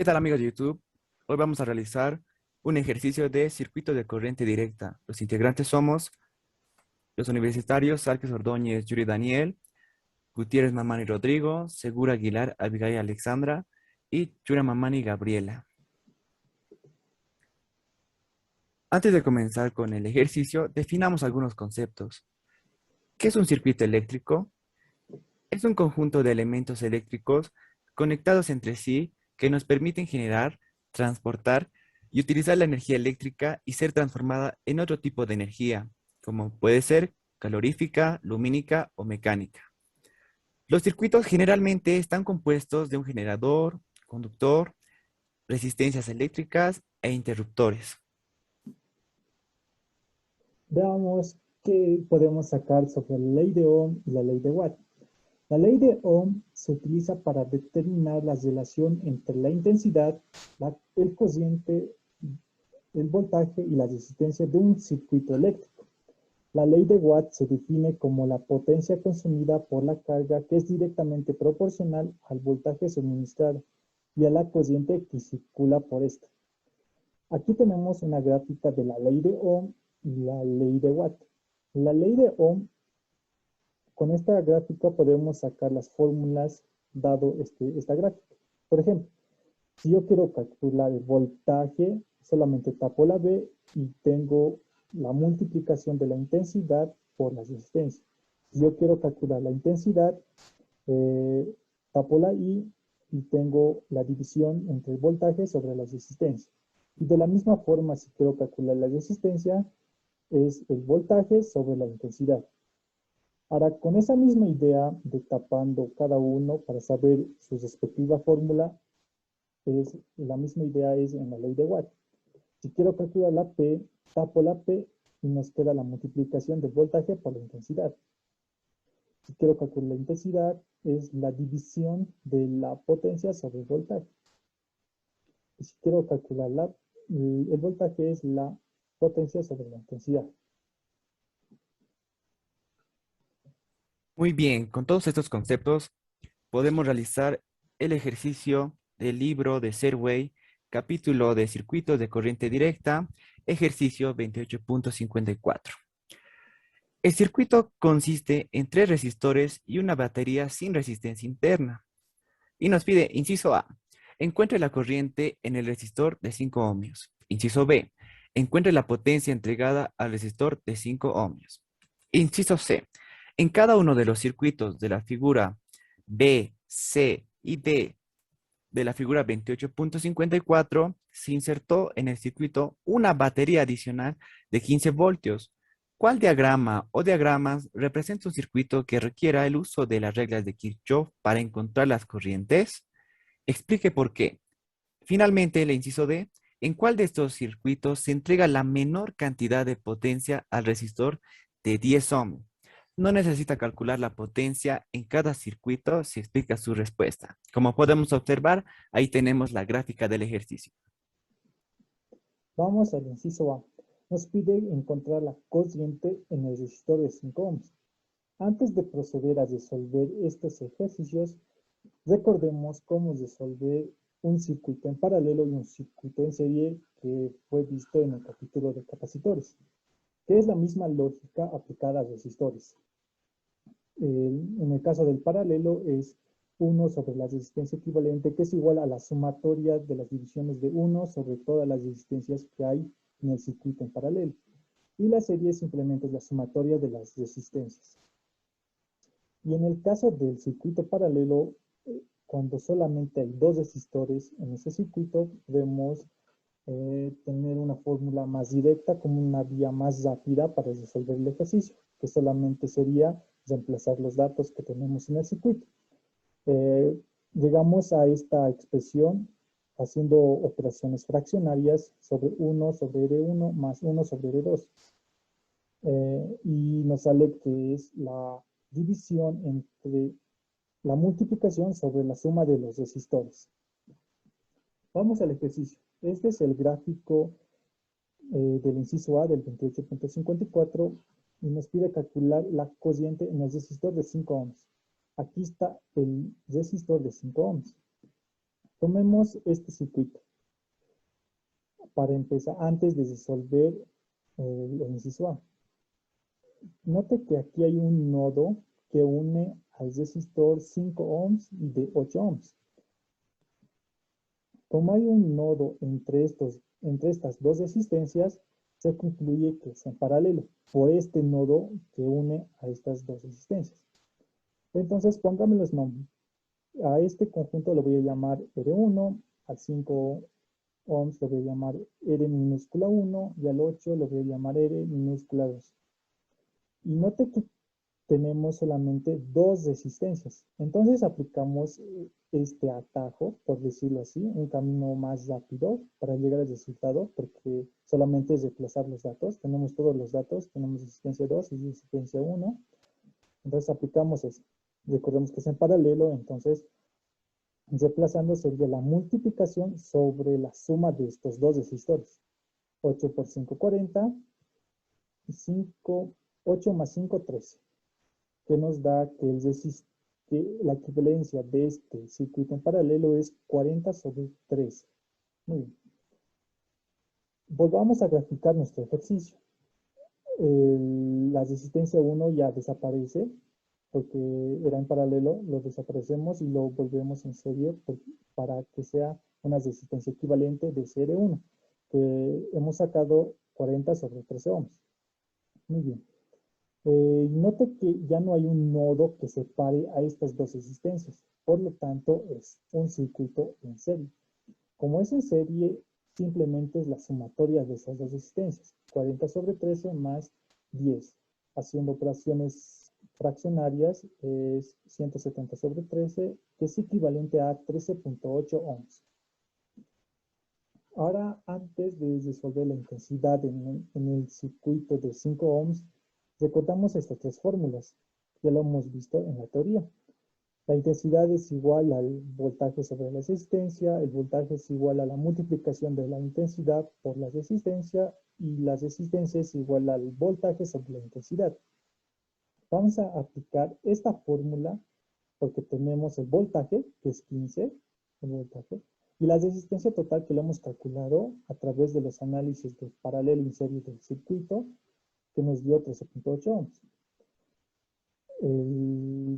¿Qué tal amigos de YouTube? Hoy vamos a realizar un ejercicio de circuito de corriente directa. Los integrantes somos los universitarios Sarkis Ordóñez, Yuri Daniel, Gutiérrez Mamani Rodrigo, Segura Aguilar, Abigail Alexandra y Yura Mamani Gabriela. Antes de comenzar con el ejercicio, definamos algunos conceptos. ¿Qué es un circuito eléctrico? Es un conjunto de elementos eléctricos conectados entre sí que nos permiten generar, transportar y utilizar la energía eléctrica y ser transformada en otro tipo de energía, como puede ser calorífica, lumínica o mecánica. Los circuitos generalmente están compuestos de un generador, conductor, resistencias eléctricas e interruptores. Veamos qué podemos sacar sobre la ley de Ohm y la ley de Watt. La ley de Ohm se utiliza para determinar la relación entre la intensidad, el cociente, el voltaje y la resistencia de un circuito eléctrico. La ley de Watt se define como la potencia consumida por la carga que es directamente proporcional al voltaje suministrado y a la corriente que circula por esta. Aquí tenemos una gráfica de la ley de Ohm y la ley de Watt. La ley de Ohm, con esta gráfica podemos sacar las fórmulas dado esta gráfica. Por ejemplo, si yo quiero calcular el voltaje, solamente tapo la B y tengo la multiplicación de la intensidad por la resistencia. Si yo quiero calcular la intensidad, eh, tapo la I y tengo la división entre el voltaje sobre la resistencia. Y de la misma forma, si quiero calcular la resistencia, es el voltaje sobre la intensidad. Ahora, con esa misma idea de tapando cada uno para saber su respectiva fórmula, la misma idea es en la ley de Watt. Si quiero calcular la P, tapo la P y nos queda la multiplicación del voltaje por la intensidad. Si quiero calcular la intensidad, es la división de la potencia sobre el voltaje. Y si quiero calcular el voltaje, es la potencia sobre la intensidad. Muy bien, con todos estos conceptos podemos realizar el ejercicio del libro de Serway, capítulo de circuitos de corriente directa, ejercicio 28.54. El circuito consiste en tres resistores y una batería sin resistencia interna. Y nos pide, inciso A, encuentre la corriente en el resistor de 5 ohmios. Inciso B, encuentre la potencia entregada al resistor de 5 ohmios. Inciso C, en cada uno de los circuitos de la figura B, C y D de la figura 28.54 se insertó en el circuito una batería adicional de 15 voltios. ¿Cuál diagrama o diagramas representa un circuito que requiera el uso de las reglas de Kirchhoff para encontrar las corrientes? Explique por qué. Finalmente, el inciso D, ¿en cuál de estos circuitos se entrega la menor cantidad de potencia al resistor de 10 ohm? No necesita calcular la potencia en cada circuito si explica su respuesta. Como podemos observar, ahí tenemos la gráfica del ejercicio. Vamos al inciso A. Nos pide encontrar la corriente en el resistor de 5 ohms. Antes de proceder a resolver estos ejercicios, recordemos cómo resolver un circuito en paralelo y un circuito en serie que fue visto en el capítulo de capacitores, que es la misma lógica aplicada a resistores. En el caso del paralelo es 1 sobre la resistencia equivalente, que es igual a la sumatoria de las divisiones de 1 sobre todas las resistencias que hay en el circuito en paralelo. Y la serie simplemente es la sumatoria de las resistencias. Y en el caso del circuito paralelo, cuando solamente hay dos resistores en ese circuito, podemos tener una fórmula más directa, como una vía más rápida para resolver el ejercicio, que solamente sería reemplazar los datos que tenemos en el circuito. Llegamos a esta expresión haciendo operaciones fraccionarias sobre 1 sobre R1 más 1 sobre R2. Y nos sale que es la división entre la multiplicación sobre la suma de los resistores. Vamos al ejercicio. Este es el gráfico del inciso A del 28.54 y nos pide calcular la corriente en el resistor de 5 ohms. Aquí está el resistor de 5 ohms. Tomemos este circuito para empezar, antes de resolver el inciso A. Note que aquí hay un nodo que une al resistor 5 ohms de 8 ohms. Como hay un nodo entre estas dos resistencias, se concluye que es en paralelo por este nodo que une a estas dos resistencias. Entonces, póngame los nombres. A este conjunto lo voy a llamar R1, al 5 ohms lo voy a llamar R minúscula 1 y al 8 lo voy a llamar R minúscula 2. Y note que tenemos solamente dos resistencias. Entonces aplicamos este atajo, por decirlo así, un camino más rápido para llegar al resultado, porque solamente es reemplazar los datos. Tenemos todos los datos, tenemos resistencia 2 y resistencia 1. Entonces aplicamos eso. Recordemos que es en paralelo, entonces reemplazando sería la multiplicación sobre la suma de estos dos resistores. 8 por 5, 40. Y 8 más 5, 13. Que nos da que la equivalencia de este circuito en paralelo es 40 sobre 13. Muy bien. Volvamos a graficar nuestro ejercicio. La resistencia 1 ya desaparece porque era en paralelo, lo desaparecemos y lo volvemos en serie para que sea una resistencia equivalente de CR1, que hemos sacado 40 sobre 13 ohms. Muy bien. Note que ya no hay un nodo que separe a estas dos resistencias, por lo tanto es un circuito en serie. Como es en serie, simplemente es la sumatoria de esas dos resistencias, 40 sobre 13 más 10. Haciendo operaciones fraccionarias es 170 sobre 13, que es equivalente a 13.8 ohms. Ahora, antes de resolver la intensidad en el circuito de 5 ohms, recordamos estas tres fórmulas. Ya lo hemos visto en la teoría. La intensidad es igual al voltaje sobre la resistencia, el voltaje es igual a la multiplicación de la intensidad por la resistencia y la resistencia es igual al voltaje sobre la intensidad. Vamos a aplicar esta fórmula porque tenemos el voltaje, que es 15, el voltaje, y la resistencia total que lo hemos calculado a través de los análisis de paralelo y serie del circuito, que nos dio 13.8 ohms.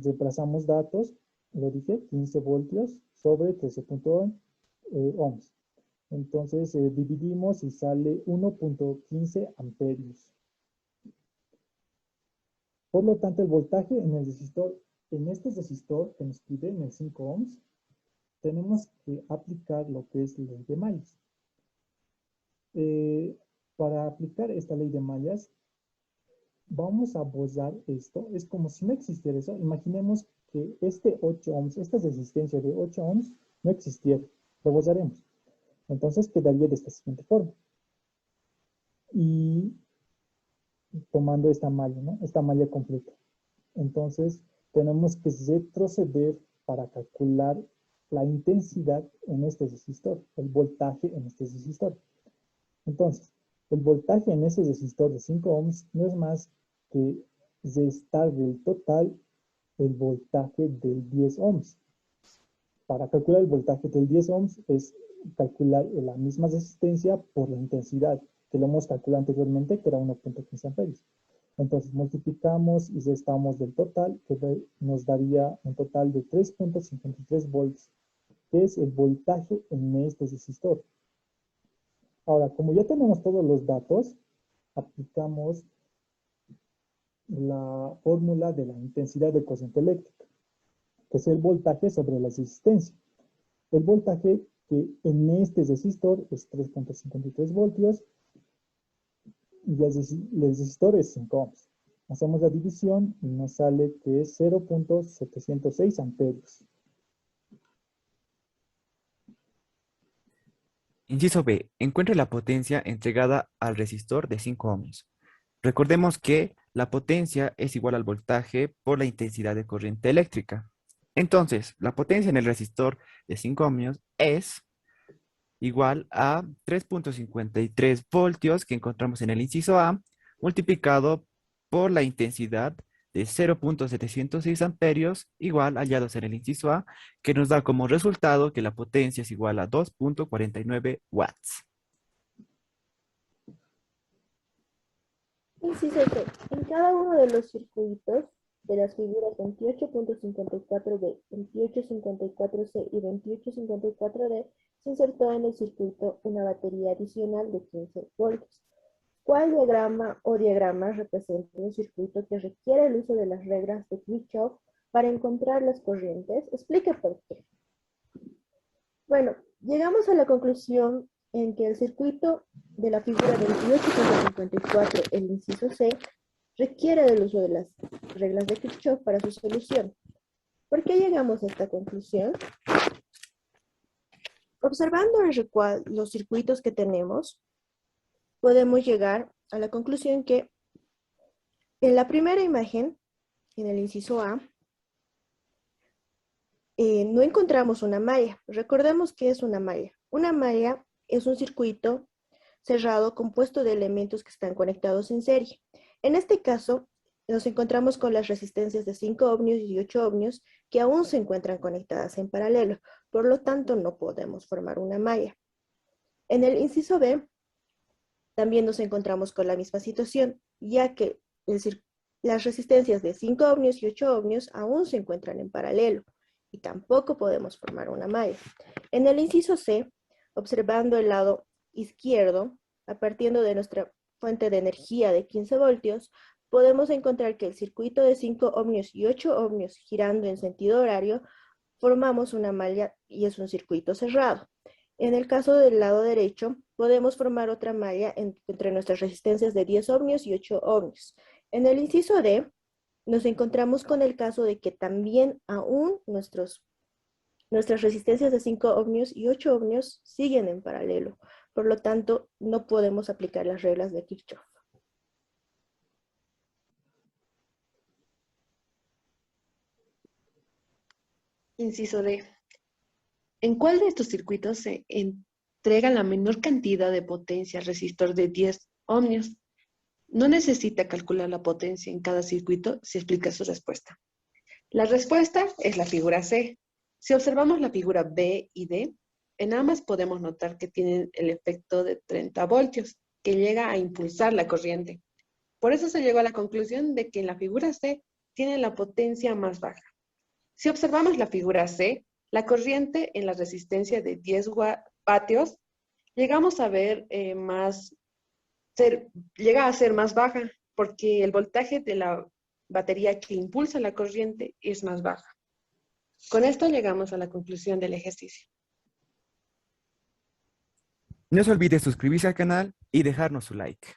Reemplazamos datos, lo dije, 15 voltios sobre 13.8 ohms. Entonces dividimos y sale 1.15 amperios. Por lo tanto, el voltaje en el resistor, en este resistor que nos pide en el 5 ohms, tenemos que aplicar lo que es ley de mallas. Para aplicar esta ley de mallas, vamos a borrar esto. Es como si no existiera eso. Imaginemos que este 8 ohms, esta resistencia de 8 ohms, no existiera. Lo borraremos. Entonces quedaría de esta siguiente forma. Y tomando esta malla, ¿no? Esta malla completa. Entonces tenemos que retroceder para calcular la intensidad en este resistor, el voltaje en este resistor. Entonces, el voltaje en ese resistor de 5 ohms no es más que restar del total el voltaje del 10 ohms. Para calcular el voltaje del 10 ohms es calcular la misma resistencia por la intensidad, que lo hemos calculado anteriormente, que era 1.15 amperios. Entonces multiplicamos y restamos del total, que nos daría un total de 3.53 volts, que es el voltaje en este resistor. Ahora, como ya tenemos todos los datos, aplicamos la fórmula de la intensidad de corriente eléctrica, que es el voltaje sobre la resistencia. El voltaje que en este resistor es 3.53 voltios y el resistor es 5 ohms. Hacemos la división y nos sale que es 0.706 amperios. Inciso B. Encuentre la potencia entregada al resistor de 5 ohms. Recordemos que la potencia es igual al voltaje por la intensidad de corriente eléctrica. Entonces, la potencia en el resistor de 5 ohms es igual a 3.53 voltios que encontramos en el inciso A, multiplicado por la intensidad de 0.706 amperios, igual hallados en el inciso A, que nos da como resultado que la potencia es igual a 2.49 watts. Inciso C. En cada uno de los circuitos de las figuras 28.54b, 28.54c y 28.54d se insertó en el circuito una batería adicional de 15 voltios. ¿Cuál diagrama o diagramas representa un circuito que requiere el uso de las reglas de Kirchhoff para encontrar las corrientes? Explique por qué. Bueno, llegamos a la conclusión en que el circuito de la figura 28.54, el inciso C, requiere del uso de las reglas de Kirchhoff para su solución. ¿Por qué llegamos a esta conclusión? Observando los circuitos que tenemos, podemos llegar a la conclusión que en la primera imagen, en el inciso A, no encontramos una malla. Recordemos qué es una malla. Una malla es un circuito cerrado compuesto de elementos que están conectados en serie. En este caso, nos encontramos con las resistencias de 5 ohmios y 8 ohmios que aún se encuentran conectadas en paralelo. Por lo tanto, no podemos formar una malla. En el inciso B, también nos encontramos con la misma situación, ya que las resistencias de 5 ohmios y 8 ohmios aún se encuentran en paralelo y tampoco podemos formar una malla. En el inciso C, observando el lado izquierdo, a partir de nuestra fuente de energía de 15 voltios, podemos encontrar que el circuito de 5 ohmios y 8 ohmios girando en sentido horario, formamos una malla y es un circuito cerrado. En el caso del lado derecho, podemos formar otra malla entre nuestras resistencias de 10 ohmios y 8 ohmios. En el inciso D, nos encontramos con el caso de que también aún nuestras resistencias de 5 ohmios y 8 ohmios siguen en paralelo. Por lo tanto, no podemos aplicar las reglas de Kirchhoff. Inciso D. ¿En cuál de estos circuitos se entrega la menor cantidad de potencia al resistor de 10 ohmios? No necesita calcular la potencia en cada circuito si explica su respuesta. La respuesta es la figura C. Si observamos la figura B y D, en ambas podemos notar que tienen el efecto de 30 voltios, que llega a impulsar la corriente. Por eso se llegó a la conclusión de que en la figura C tiene la potencia más baja. Si observamos la figura C, la corriente en la resistencia de 10 vatios, llegamos a ver llega a ser más baja, porque el voltaje de la batería que impulsa la corriente es más baja. Con esto llegamos a la conclusión del ejercicio. No se olvide suscribirse al canal y dejarnos su like.